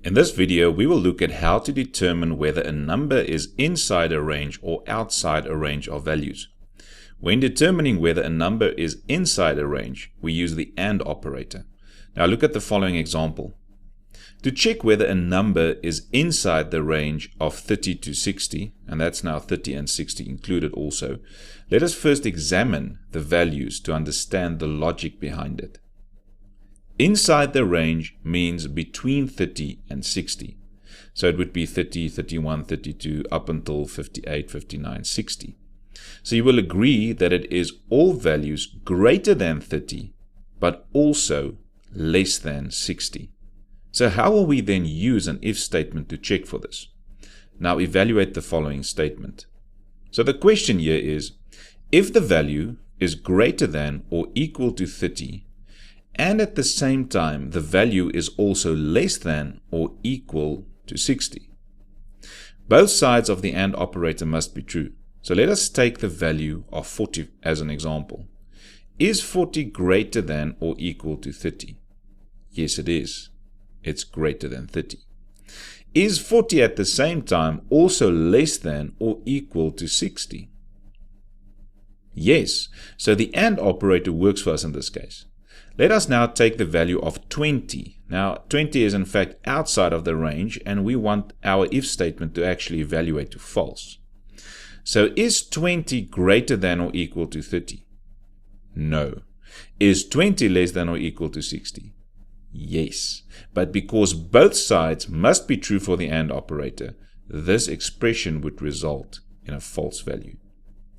In this video, we will look at how to determine whether a number is inside a range or outside a range of values. When determining whether a number is inside a range, we use the AND operator. Now look at the following example. To check whether a number is inside the range of 30 to 60, and that's now 30 and 60 included also, let us first examine the values to understand the logic behind it. Inside the range means between 30 and 60. So it would be 30, 31, 32, up until 58, 59, 60. So you will agree that it is all values greater than 30, but also less than 60. So how will we then use an if statement to check for this? Now evaluate the following statement. So the question here is, if the value is greater than or equal to 30, and at the same time the value is also less than or equal to 60. Both sides of the AND operator must be true. So let us take the value of 40 as an example. Is 40 greater than or equal to 30? Yes, it is. It's greater than 30. Is 40 at the same time also less than or equal to 60? Yes. So the AND operator works for us in this case. Let us now take the value of 20. Now 20 is in fact outside of the range, and we want our if statement to actually evaluate to false. So is 20 greater than or equal to 30? No. Is 20 less than or equal to 60? Yes. But because both sides must be true for the AND operator, this expression would result in a false value.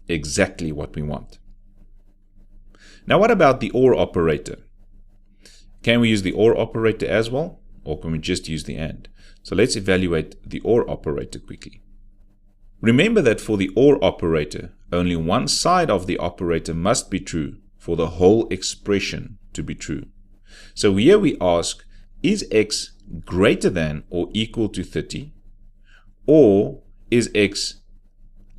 Exactly what we want. Now what about the OR operator? Can we use the OR operator as well, or can we just use the AND? So let's evaluate the OR operator quickly. Remember that for the OR operator, only one side of the operator must be true for the whole expression to be true. So here we ask, is x greater than or equal to 30? Or is x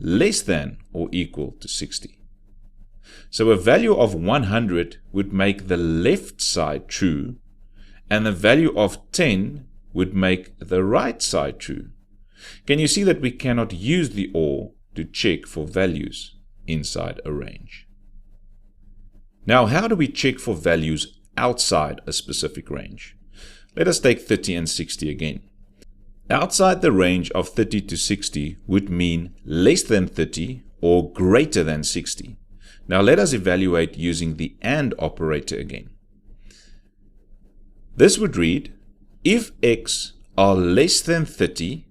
less than or equal to 60? So a value of 100 would make the left side true, and the value of 10 would make the right side true. Can you see that we cannot use the OR to check for values inside a range? Now, how do we check for values outside a specific range? Let us take 30 and 60 again. Outside the range of 30 to 60 would mean less than 30 or greater than 60. Now let us evaluate using the AND operator again. This would read, if x are less than 30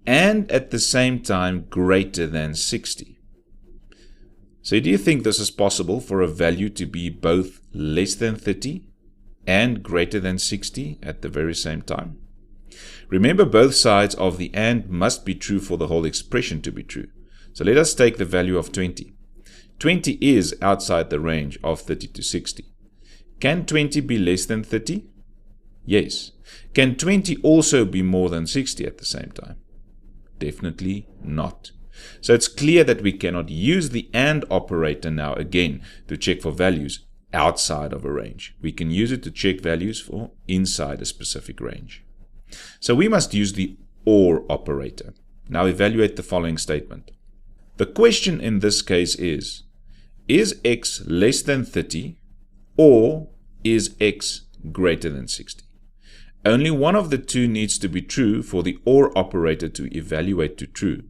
and at the same time greater than 60. So do you think this is possible for a value to be both less than 30 and greater than 60 at the very same time? Remember, both sides of the AND must be true for the whole expression to be true. So let us take the value of 20. 20 is outside the range of 30 to 60. Can 20 be less than 30? Yes. Can 20 also be more than 60 at the same time? Definitely not. So it's clear that we cannot use the AND operator now again to check for values outside of a range. We can use it to check values for inside a specific range. So we must use the OR operator. Now evaluate the following statement. The question in this case is x less than 30 or is x greater than 60? Only one of the two needs to be true for the OR operator to evaluate to true.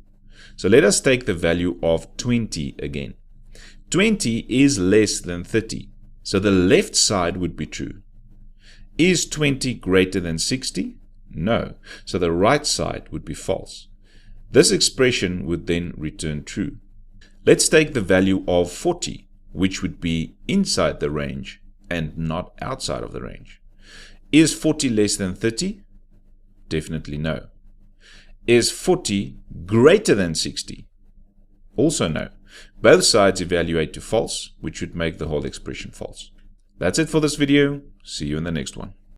So let us take the value of 20 again. 20 is less than 30, so the left side would be true. Is 20 greater than 60? No, so the right side would be false. This expression would then return true. Let's take the value of 40, which would be inside the range and not outside of the range. Is 40 less than 30? Definitely no. Is 40 greater than 60? Also no. Both sides evaluate to false, which would make the whole expression false. That's it for this video. See you in the next one.